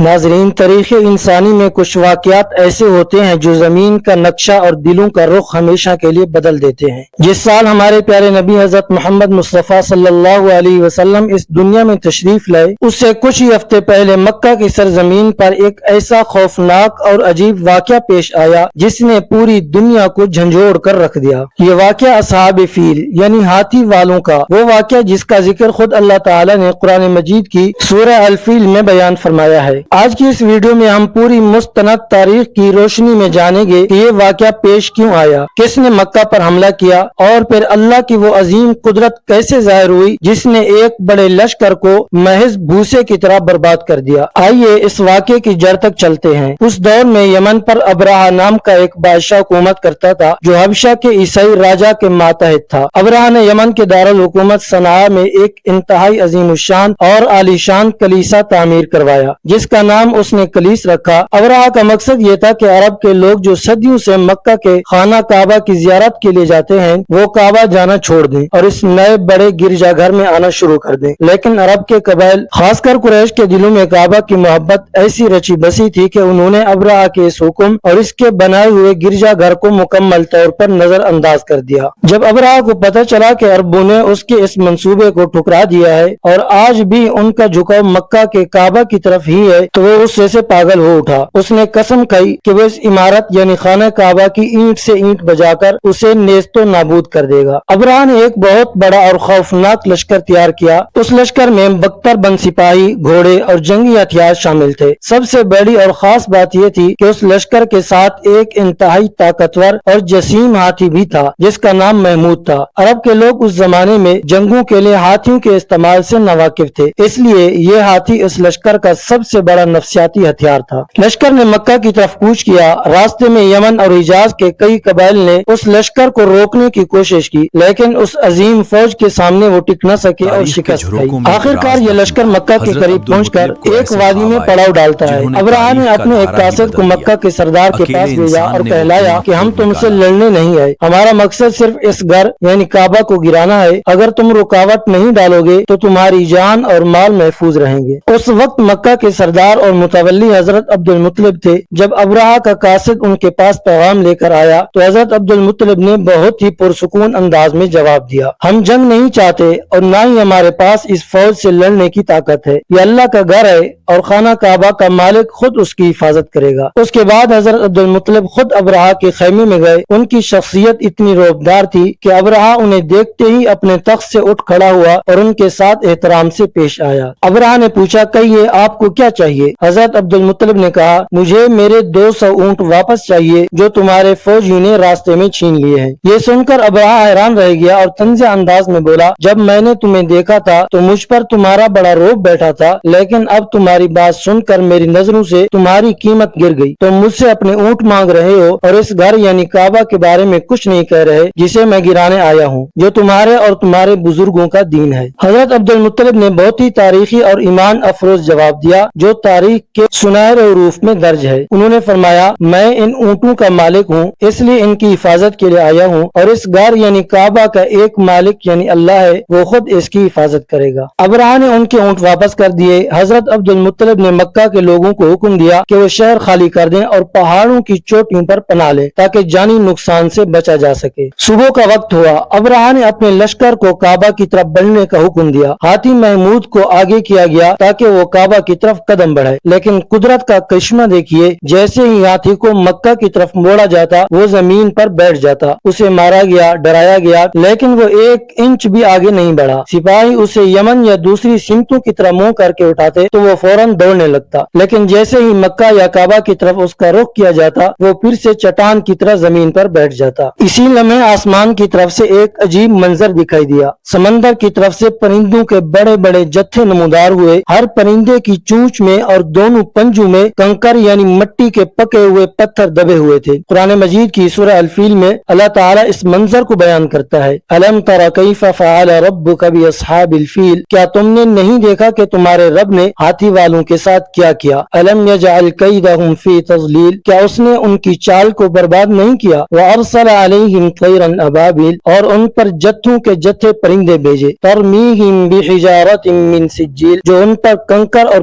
ناظرین، تاریخ انسانی میں کچھ واقعات ایسے ہوتے ہیں جو زمین کا نقشہ اور دلوں کا رخ ہمیشہ کے لیے بدل دیتے ہیں۔ جس سال ہمارے پیارے نبی حضرت محمد مصطفیٰ صلی اللہ علیہ وسلم اس دنیا میں تشریف لائے، اس سے کچھ ہی ہفتے پہلے مکہ کی سرزمین پر ایک ایسا خوفناک اور عجیب واقعہ پیش آیا جس نے پوری دنیا کو جھنجھوڑ کر رکھ دیا۔ یہ واقعہ اصحاب فیل یعنی ہاتھی والوں کا وہ واقعہ جس کا ذکر خود اللہ تعالی نے قرآن مجید کی سورہ الفیل میں بیان فرمایا ہے۔ آج کی اس ویڈیو میں ہم پوری مستند تاریخ کی روشنی میں جانیں گے کہ یہ واقعہ پیش کیوں آیا، کس نے مکہ پر حملہ کیا، اور پھر اللہ کی وہ عظیم قدرت کیسے ظاہر ہوئی جس نے ایک بڑے لشکر کو محض بھوسے کی طرح برباد کر دیا۔ آئیے اس واقعے کی جڑ تک چلتے ہیں۔ اس دور میں یمن پر ابرہہ نام کا ایک بادشاہ حکومت کرتا تھا جو حبشہ کے عیسائی راجا کے ماتحت تھا۔ ابرہہ نے یمن کے دارالحکومت صنعاء میں ایک انتہائی عظیم الشان اور عالی شان کلیسا تعمیر کروایا جس کا نام اس نے کلیس رکھا۔ ابرہہ کا مقصد یہ تھا کہ عرب کے لوگ جو صدیوں سے مکہ کے خانہ کعبہ کی زیارت کے لیے جاتے ہیں وہ کعبہ جانا چھوڑ دیں اور اس نئے بڑے گرجا گھر میں آنا شروع کر دیں۔ لیکن عرب کے قبائل خاص کر قریش کے دلوں میں کعبہ کی محبت ایسی رچی بسی تھی کہ انہوں نے ابرہہ کے اس حکم اور اس کے بنائے ہوئے گرجا گھر کو مکمل طور پر نظر انداز کر دیا۔ جب ابرہہ کو پتہ چلا کہ عربوں نے اس کے اس منصوبے کو ٹھکرا دیا ہے اور آج بھی ان کا جھکاؤ مکہ کے کعبہ کی طرف ہی ہے تو وہ غصے سے پاگل ہو اٹھا۔ اس نے قسم کھائی کہ وہ اس عمارت یعنی خانہ کعبہ کی اینٹ سے اینٹ بجا کر اسے نیست و نابود کر دے گا۔ ابرہہ نے ایک بہت بڑا اور خوفناک لشکر تیار کیا۔ اس لشکر میں 72 بند سپاہی، گھوڑے اور جنگی ہتھیار شامل تھے۔ سب سے بڑی اور خاص بات یہ تھی کہ اس لشکر کے ساتھ ایک انتہائی طاقتور اور جسیم ہاتھی بھی تھا جس کا نام محمود تھا۔ عرب کے لوگ اس زمانے میں جنگوں کے لیے ہاتھیوں کے استعمال سے ناواقف تھے، اس لیے یہ ہاتھی اس لشکر کا سب سے بڑا نفسیاتی ہتھیار تھا۔ لشکر نے مکہ کی طرف کوچ کیا۔ راستے میں یمن اور حجاز کے کئی قبائل نے اس لشکر کو روکنے کی کوشش کی لیکن اس عظیم فوج کے سامنے وہ ٹک نہ سکے اور شکست کھائی۔ آخرکار یہ لشکر مکہ کے قریب پہنچ کر ایک وادی میں پڑاؤ ڈالتا ہے۔ ابرہہ نے اپنے ایک قاصد کو مکہ کے سردار کے پاس بھیجا اور کہلایا کہ ہم تم سے لڑنے نہیں آئے، ہمارا مقصد صرف اس گھر یعنی کعبہ کو گرانا ہے۔ اگر تم رکاوٹ نہیں ڈالو گے تو تمہاری جان اور مال محفوظ رہیں گے۔ اس وقت مکہ کے سردار اور متولی حضرت عبد المطلب تھے۔ جب ابرہہ کا قاصد ان کے پاس پیغام لے کر آیا تو حضرت عبد المطلب نے بہت ہی پرسکون انداز میں جواب دیا، ہم جنگ نہیں چاہتے اور نہ ہی ہمارے پاس اس فوج سے لڑنے کی طاقت ہے۔ یہ اللہ کا گھر ہے اور خانہ کعبہ کا مالک خود اس کی حفاظت کرے گا۔ اس کے بعد حضرت عبد المطلب خود ابرہہ کے خیمے میں گئے۔ ان کی شخصیت اتنی رعبدار تھی کہ ابرہہ انہیں دیکھتے ہی اپنے تخت سے اٹھ کھڑا ہوا اور ان کے ساتھ احترام سے پیش آیا۔ ابرہہ نے پوچھا، کہیے آپ کو کیا چاہیے؟ حضرت عبد المطلب نے کہا، مجھے میرے 200 اونٹ واپس چاہیے جو تمہارے فوجیوں نے راستے میں چھین لیے ہیں۔ یہ سن کر ابرہہ حیران رہ گیا اور طنز انداز میں بولا، جب میں نے تمہیں دیکھا تھا تو مجھ پر تمہارا بڑا رعب بیٹھا تھا، لیکن اب تمہاری بات سن کر میری نظروں سے تمہاری قیمت گر گئی۔ تم مجھ سے اپنے اونٹ مانگ رہے ہو اور اس گھر یعنی کعبہ کے بارے میں کچھ نہیں کہہ رہے جسے میں گرانے آیا ہوں، جو تمہارے اور تمہارے بزرگوں کا دین ہے۔ حضرت عبد المطلب نے بہت ہی تاریخی اور ایمان افروز جواب دیا جو تاریخ کے سنہرے حروف میں درج ہے۔ انہوں نے فرمایا، میں ان اونٹوں کا مالک ہوں، اس لیے ان کی حفاظت کے لیے آیا ہوں، اور اس گھر یعنی کعبہ کا ایک مالک یعنی اللہ ہے، وہ خود اس کی حفاظت کرے گا۔ ابرہہ نے ان کے اونٹ واپس کر دیے۔ حضرت عبد المطلب نے مکہ کے لوگوں کو حکم دیا کہ وہ شہر خالی کر دیں اور پہاڑوں کی چوٹیوں پر پناہ لیں تاکہ جانی نقصان سے بچا جا سکے۔ صبح کا وقت ہوا۔ ابرہہ نے اپنے لشکر کو کعبہ کی طرف بڑھنے کا حکم دیا۔ ہاتھی محمود کو آگے کیا گیا تاکہ وہ کعبہ کی طرف قدم بڑھائے، لیکن قدرت کا کرشمہ دیکھیے، جیسے ہی ہاتھی کو مکہ کی طرف موڑا جاتا وہ زمین پر بیٹھ جاتا۔ اسے مارا گیا، ڈرایا گیا، لیکن وہ 1 انچ بھی آگے نہیں بڑھا۔ سپاہی اسے یمن یا دوسری سمتوں کی طرف منہ کر کے اٹھاتے تو وہ فوراً دوڑنے لگتا، لیکن جیسے ہی مکہ یا کعبہ کی طرف اس کا رخ کیا جاتا وہ پھر سے چٹان کی طرح زمین پر بیٹھ جاتا۔ اسی لمحے آسمان کی طرف سے ایک عجیب منظر دکھائی دیا۔ سمندر کی طرف سے پرندوں کے بڑے بڑے جتھے نمودار ہوئے۔ ہر پرندے کی چونچ میں اور دونوں پنجوں میں کنکر یعنی مٹی کے پکے ہوئے پتھر دبے ہوئے تھے۔ قرآن مجید کی سورہ الفیل میں اللہ تعالیٰ اس منظر کو بیان کرتا ہے، الم تر کیف فعل ربک باصحاب الفیل، کیا تم نے نہیں دیکھا کہ تمہارے رب نے ہاتھی والوں کے ساتھ کیا کیا؟ الم یجعل کیدہم فی تضلیل، کیا اس نے ان کی چال کو برباد نہیں کیا؟ وارسل علیہم طیرا ابابیل، اور ان پر جتھوں کے جتھے پرندے بھیجے، ترمیہم بحجارۃ من سجیل، جو ان پر کنکر اور